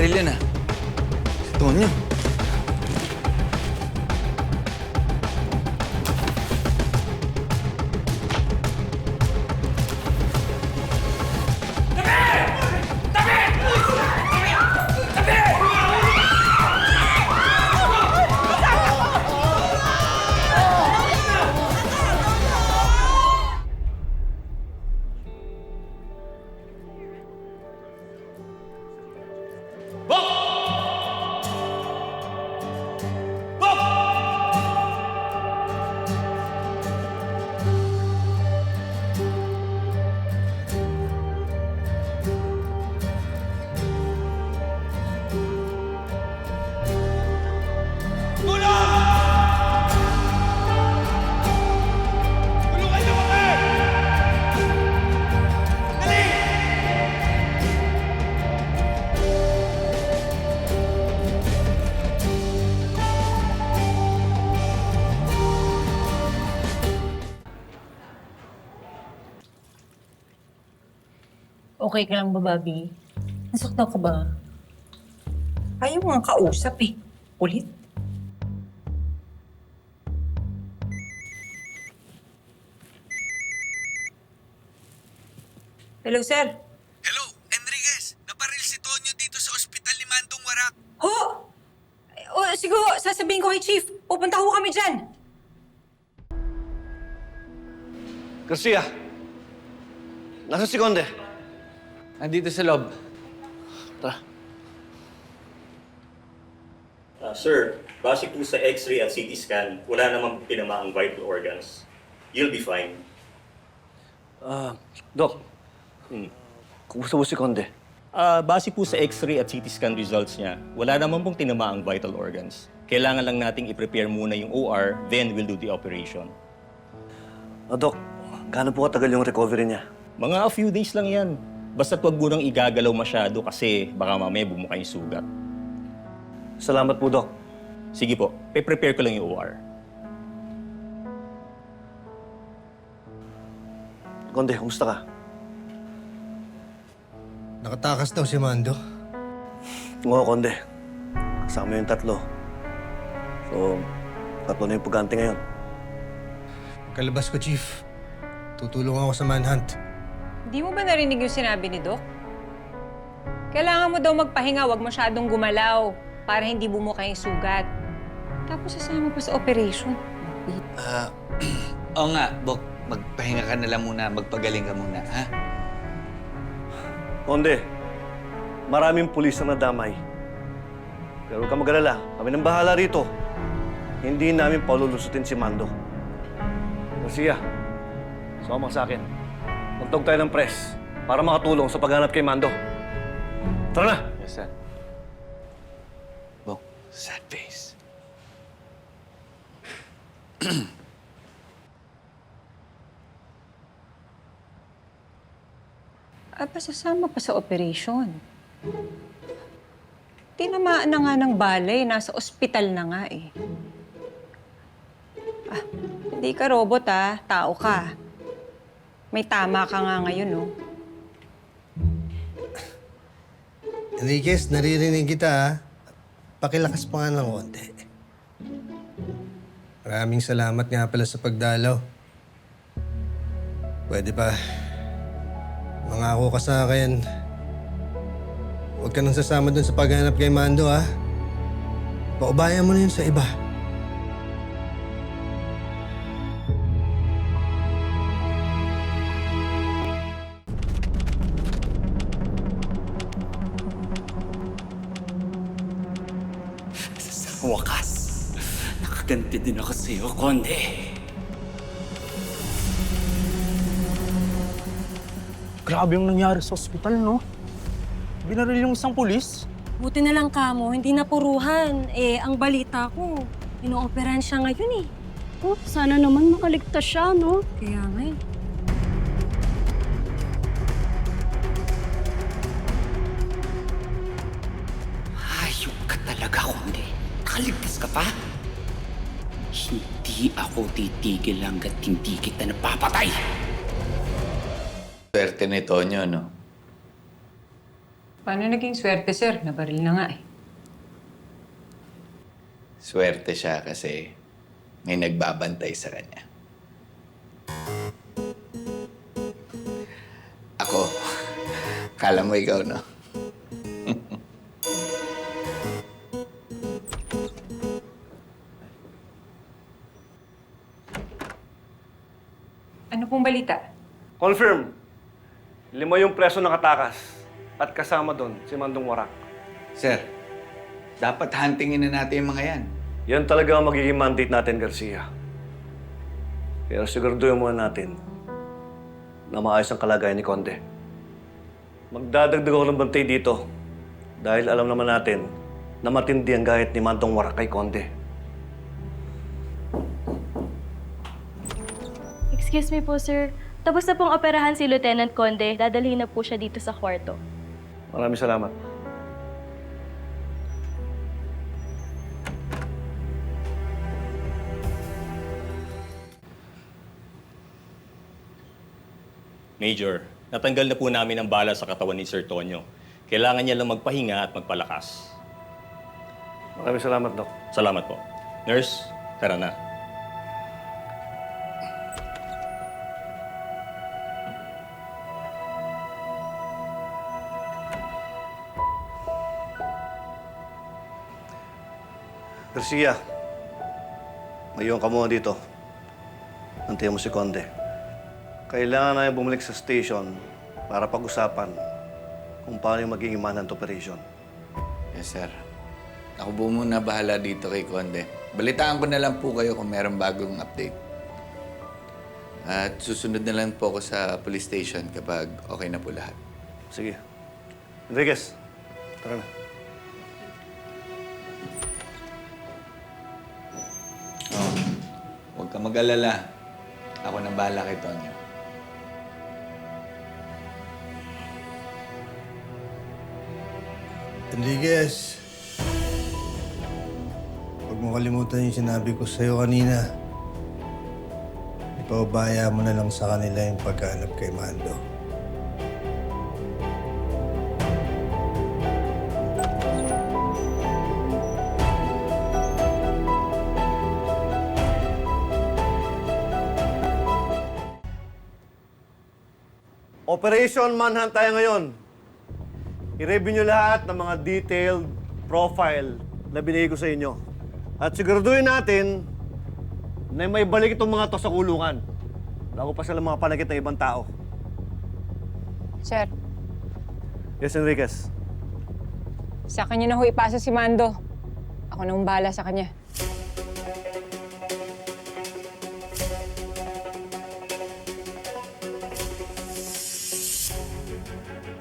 baril yan, ah. Si Tonyo. Okay ka lang ba, Bobby? Nasaktan ka ba? Ayaw mo nga kausap eh. Ulit. Hello, sir. Hello, Enriquez! Nabaril si Tonyo dito sa ospital ni Mandong Warak. Ho! O, siguro, sasabihin ko kay Chief. Pupunta ho kami dyan. Garcia! Nasaan si Conde? Nandito sa loob. Tara. Sir, base po sa X-ray at CT scan, wala namang pinamaang vital organs. You'll be fine. Dok. Kumusta po si Conde? Base po sa X-ray at CT scan results niya, wala naman pong tinamaang vital organs. Kailangan lang nating i-prepare muna yung OR, then we'll do the operation. Dok, gaano po katagal yung recovery niya? Mga a few days lang yan. Basta't wag mo nang igagalaw masyado kasi baka mamaya bumuka yung sugat. Salamat po, Dok. Sige po, pe-prepare ko lang yung OR. Conde, kumusta ka? Nakatakas daw si Mando. Oo, Conde. Kasama yung tatlo. So, tatlo na yung pagante ngayon. Kalabas ko, Chief. Tutulong ako sa manhunt. Hindi mo ba narinig yung sinabi ni Doc? Kailangan mo daw magpahinga, wag masyadong gumalaw para hindi bumuka yung sugat. Tapos sasama pa sa operation. Oo nga, Bok. Magpahinga ka na lang muna. Magpagaling ka muna, ha? Conde, maraming pulis na nadamay. Pero huwag ka mag-alala. Kami nang bahala rito. Hindi namin paululusutin si Mando. Garcia, sumama sa akin. Tuntog tayo ng press para makatulong sa paghanap kay Mando. Tara na! Yes, sir. Bok, sad face. Sasama pa sa operation. Tinamaan na nga ng balay, nasa ospital na nga eh. Hindi ka robot tao ka. May tama ka nga ngayon, no? Enriquez, naririnig kita, ha? Pakilakas pa nga ng konti. Maraming salamat nga pala sa pagdalaw. Pwede pa, mangako ka sa akin. Huwag ka nang sasama dun sa paghanap kay Mando, ha? Paubayan mo na yun sa iba. Sa wakas, nakaganti din ako sa iyo, Conde. Grabe yung nangyari sa ospital, no? Binaril yung isang pulis. Buti na lang kamo, hindi napuruhan. Ang balita ko, inooperahan siya ngayon eh. Oh, sana naman makaligtas siya, no? Kaya nga eh. Hayop ka talaga, Conde. Nakaligtas ka pa? Hindi ako titigil hanggat hindi kita napapatay. Swerte ni Tonyo, no? Paano naging swerte, sir? Nabaril na nga eh. Swerte siya kasi may nagbabantay sa kanya. Ako, kala mo ikaw, no? Ano pong balita? Confirm. 5 yung preso nakatakas. At kasama doon si Mandong Warak. Sir, dapat huntingin na natin yung mga yan. Yan talaga ang magiging mandate natin, Garcia. Pero siguraduhin muna natin na maayos ang kalagayan ni Conde. Magdadagdag ako ng bantay dito dahil alam naman natin na matindi ang gahit ni Mandong Warak kay Conde. Excuse me po, sir. Tapos na pong operahan si Lieutenant Conde. Dadalhin na po siya dito sa kwarto. Maraming salamat. Major, natanggal na po namin ang bala sa katawan ni Sir Tonyo. Kailangan niya lang magpahinga at magpalakas. Maraming salamat, Doc. Salamat po. Nurse, tara na. Garcia, ngayon ka muna dito. Antayin mo si Conde. Kailangan na bumalik sa station para pag-usapan kung paano yung magiging manhunt operation. Yes, sir. Ako po muna bahala dito kay Conde. Balitaan ko na lang po kayo kung meron bagong update. At susunod na lang po ako sa police station kapag okay na po lahat. Sige. Enriquez, tara na. Oh, huwag ka mag-alala. Ako nang bahala kay Tonyo. Enriquez, huwag mo kalimutan yung sinabi ko sa'yo kanina. Ipaubaya mo na lang sa kanila yung pagkahanap kay Mando. Operation Manhunt tayo ngayon. I-review nyo lahat ng mga detailed profile na binigay ko sa inyo. At siguraduhin natin na may balik itong mga to sa kulungan bago pa sila mga panakit ng ibang tao. Sir, Yes, Enriquez. sa kanya na ho ipasa si Mando. Ako nang bahala sa kanya.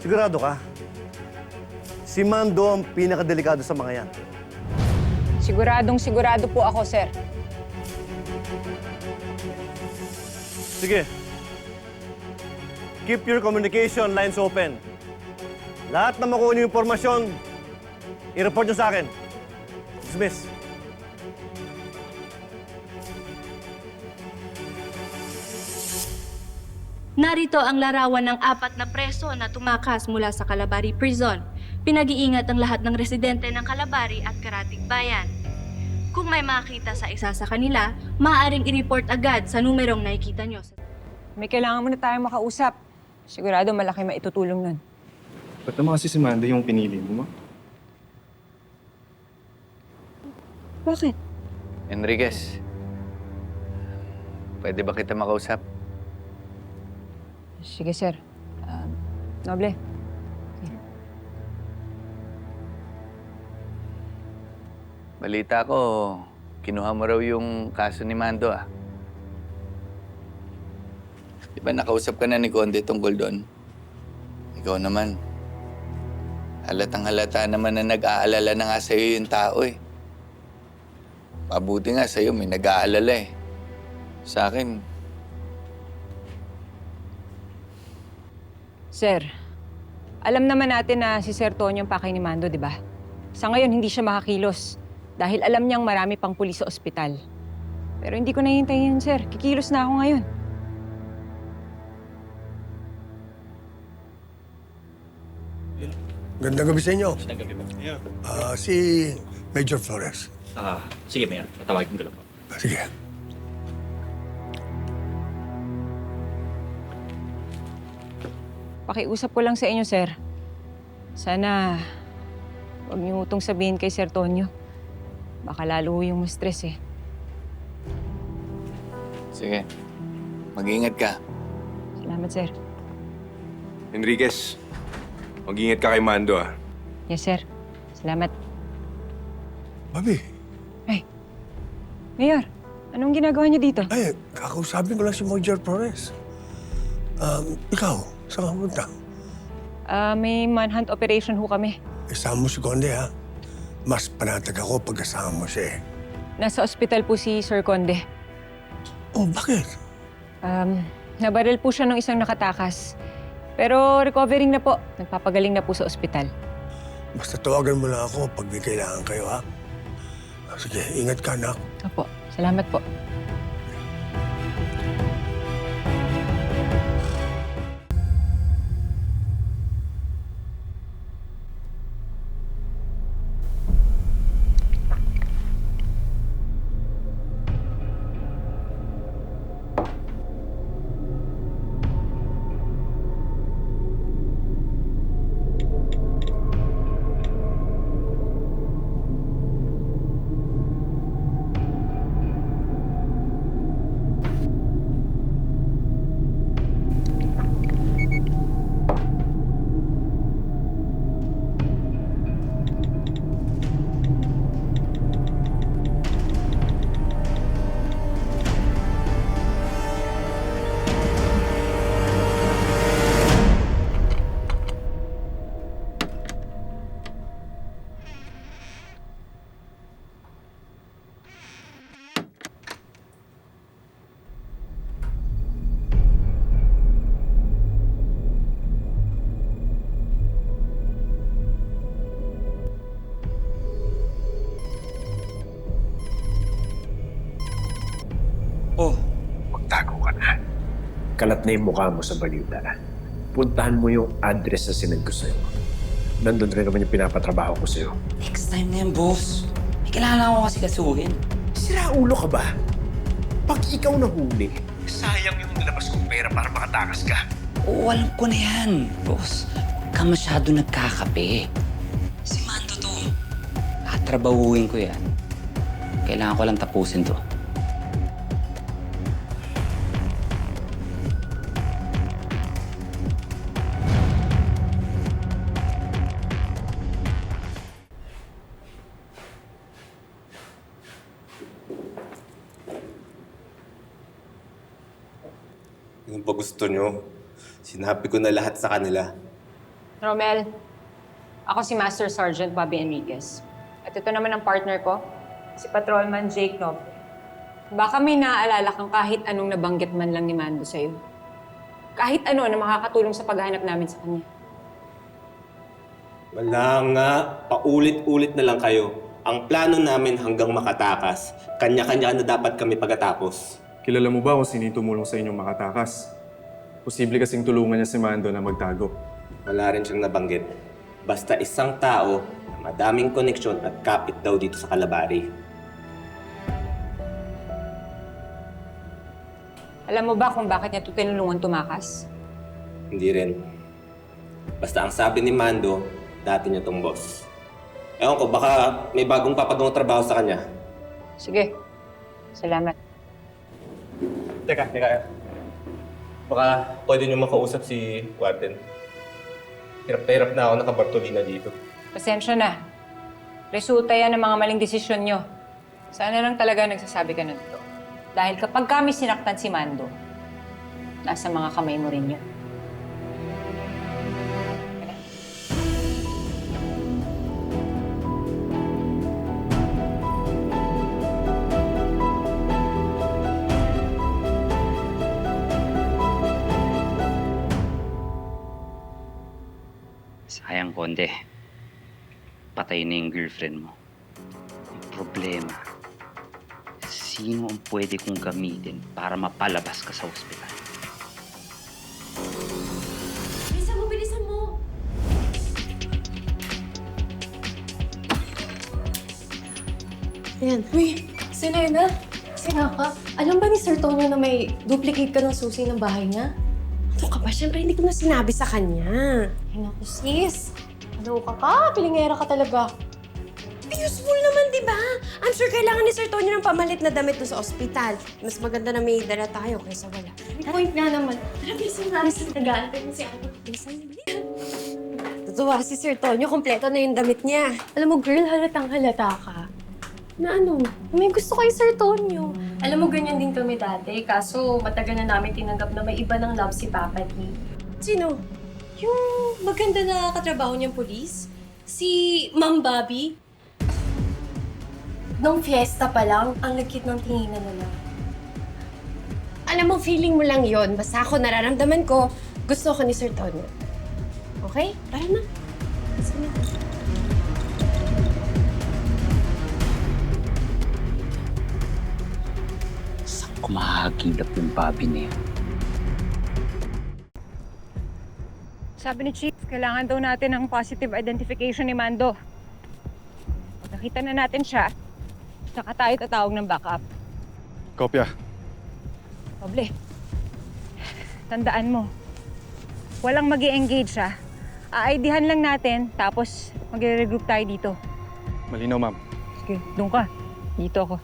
Sigurado ka? Si Mando ang pinakadelikado sa mga yan. Siguradong sigurado po ako, sir. Sige. Keep your communication lines open. Lahat na makuha niyo impormasyon, i-report niyo sa akin. Dismiss. Narito ang larawan ng 4 na preso na tumakas mula sa Calabari Prison. Pinag-iingat ang lahat ng residente ng Calabari at Karatig Bayan. Kung may makita sa isa sa kanila, maaaring i-report agad sa numerong nakikita nyo. May kailangan muna tayong makausap. Sigurado malaki maitutulong nun. Ba't naman kasi si Mando yung pinili mo, ma? Bakit? Enriquez, pwede ba kita makausap? Sige, sir. Noble. Balita ko, kinuha mo raw yung kaso ni Mando, ah. Di ba nakausap ka na ni Conde tungkol doon? Ikaw naman. Halatang halata naman na nag-aalala na nga sa'yo yung tao, eh. Mabuti nga sa'yo, may nag-aalala, eh. Sa akin, Sir, alam naman natin na si Sir Tonyo ang pakay ni Mando, di ba? Sa ngayon, hindi siya makakilos dahil alam niyang marami pang pulis sa ospital. Pero hindi ko nahintayin yan, sir. Kikilos na ako ngayon. Gandang gabi sa inyo. Magandang gabi po. Si Major Flores. Sige, Mayor. Tatawagin ko lang po. Sige. Pakiusap ko lang sa inyo, sir. Sana huwag niyo itong sabihin kay Sir Tonyo. Baka lalo yung ma-stress eh. Sige. Mag-ingat ka. Salamat, sir. Enriquez, mag-ingat ka kay Mando ah. Yes, sir. Salamat. Bobby, Mayor, anong ginagawa niyo dito? ay, kakausapin ko lang si Major Flores. Ikaw, saan ka punta? May manhunt operation ho kami. Isama mo si Conde, ha? Mas panatag ako pag kasama mo siya, eh. Nasa ospital po si Sir Conde. Oh, bakit? Nabaril po siya ng isang nakatakas. Pero recovering na po. Nagpapagaling na po sa ospital. Basta tawagan mo lang ako pag may kailangan kayo, ha? Sige, ingat ka, anak. Opo, salamat po. Magtago ka na. Kalat na yung mukha mo sa balita. Puntahan mo yung address na sinend ko sa'yo. Nandun rin naman yung pinapatrabaho ko sa'yo. Next time na yan, boss. May kailangan ako kasi kasuhin. Sira ulo ka ba? Pag ikaw nahuli, sayang yung nilabas kong pera para makatakas ka. Oo, alam ko na yan, boss. Huwag ka masyado nagkakape. Si Mando to. Tatrabahuin ko yan. Kailangan ko lang tapusin to. Yung ba gusto nyo? Sinabi ko na lahat sa kanila. Romel, ako si Master Sergeant Bobby Enriquez. At ito naman ang partner ko, si Patrolman Jake Noble. Baka may naaalala kang kahit anong nabanggit man lang ni Mando sa'yo. Kahit ano na makakatulong sa paghahanap namin sa kanya. Wala nga. Paulit-ulit na lang kayo. Ang plano namin hanggang makatakas. Kanya-kanya na dapat kami pagkatapos. Kilala mo ba kung sino yung tumulong sa inyong makatakas? Posible kasing tulungan niya si Mando na magtago. Wala rin siyang nabanggit. Basta isang tao na madaming koneksyon at kapit daw dito sa Kalabari. Alam mo ba kung bakit niya ito tinulungan tumakas? Hindi rin. Basta ang sabi ni Mando, dati niya tong boss. Ewan ko, baka may bagong papagawang trabaho sa kanya. Sige. Salamat. Teka. Baka pwede niyo makausap si Warden. Hirap na hirap na ako nakabartolina dito. Pasensya na. Resulta yan ng mga maling desisyon nyo. Sana lang talaga nagsasabi ka na dito. Dahil kapag kami sinaktan si Mando, nasa mga kamay mo rin yun. Sayang, Konde. Patay na yung girlfriend mo. Ang problema, sino ang pwede kong gamitin para mapalabas ka sa ospital? Bilisan mo, bilisan mo! Ayan. Uy, Selena! Sina ka? Alam ba ni Sir Tonyo na may duplicate ka ng susi ng bahay niya? Ano ka ba? Siyempre, hindi ko na sinabi sa kanya. Ay, naku, sis. Ano ka? Pilingera ka talaga. Useful naman, di ba? I'm sure kailangan ni Sir Tonyo ng pamalit na damit doon sa ospital. Mas maganda na may dala tayo kaysa wala. May point nga naman. Tara, bilisan namin sa nag-aantay mo si Ano. Bilisan niyo. Tutuwa si Sir Tonyo. Kompleto na yung damit niya. Alam mo, girl, halatang halata ka. Na ano, may gusto kay Sir Tonyo. Alam mo, ganyan din kami dati. Kaso matagal na namin tinanggap na may iba ng love si Papa T. Sino? Yung maganda na katrabaho niyang pulis? Si Ma'am Bobby? Nung fiesta pa lang, ang lagkit ng tinginan nila. Alam mo, feeling mo lang yon. Basta ako nararamdaman ko, gusto ko ni Sir Tonyo. Okay? Tara na. Sige. Saan ko mahahagilap yung Bobby na yun? Sabi ni Chief, kailangan daw natin ng positive identification ni Mando. Pag nakita na natin siya, saka tayo tatawag ng backup. Kopya. Poble, tandaan mo, walang mag-i-engage siya. A-IDhan lang natin, tapos mag-regroup tayo dito. Malinaw, ma'am. Sige, doon ka. Dito ako.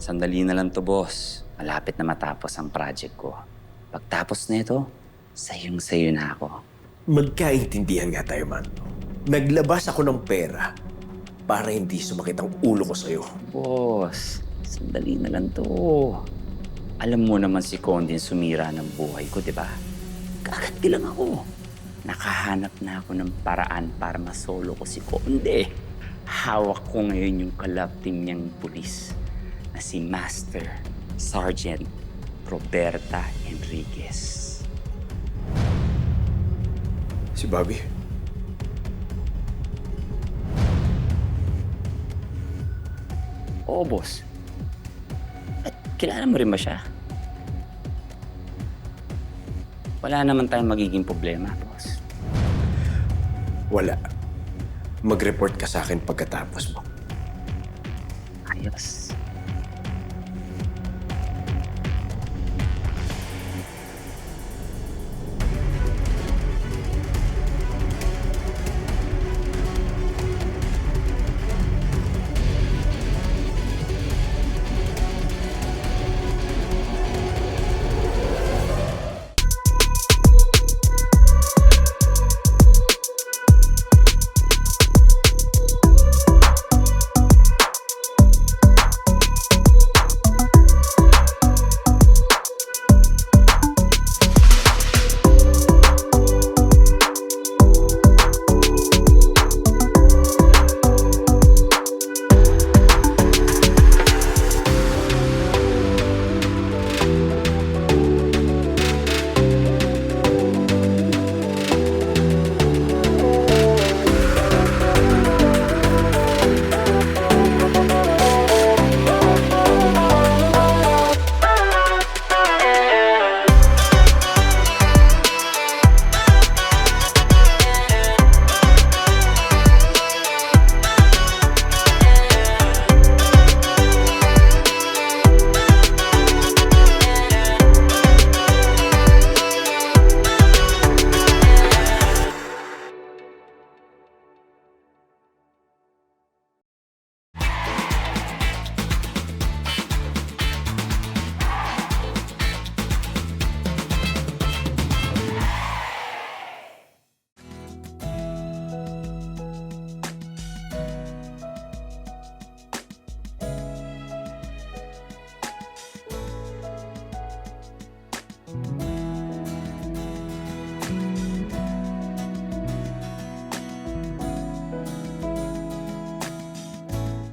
Sandali na lang to, boss. Malapit na matapos ang project ko. Pagtapos na ito, sayong-sayo na ako. Magkaintindihan nga tayo, man. Naglabas ako ng pera para hindi sumakit ang ulo ko sa'yo. Boss, sandali na lang to. Alam mo naman si Condin sumira ng buhay ko, di ba? Kaganti lang ako. Nakahanap na ako ng paraan para masolo ko si Conde. Hawak ko ngayon yung kalab team niyang pulis na si Master Sergeant Roberta Enriquez. Si Bobby? Oo, boss. At kilala mo rin ba siya? Wala naman tayong magiging problema, boss. Wala. Mag-report ka sa akin pagkatapos mo. Ayos.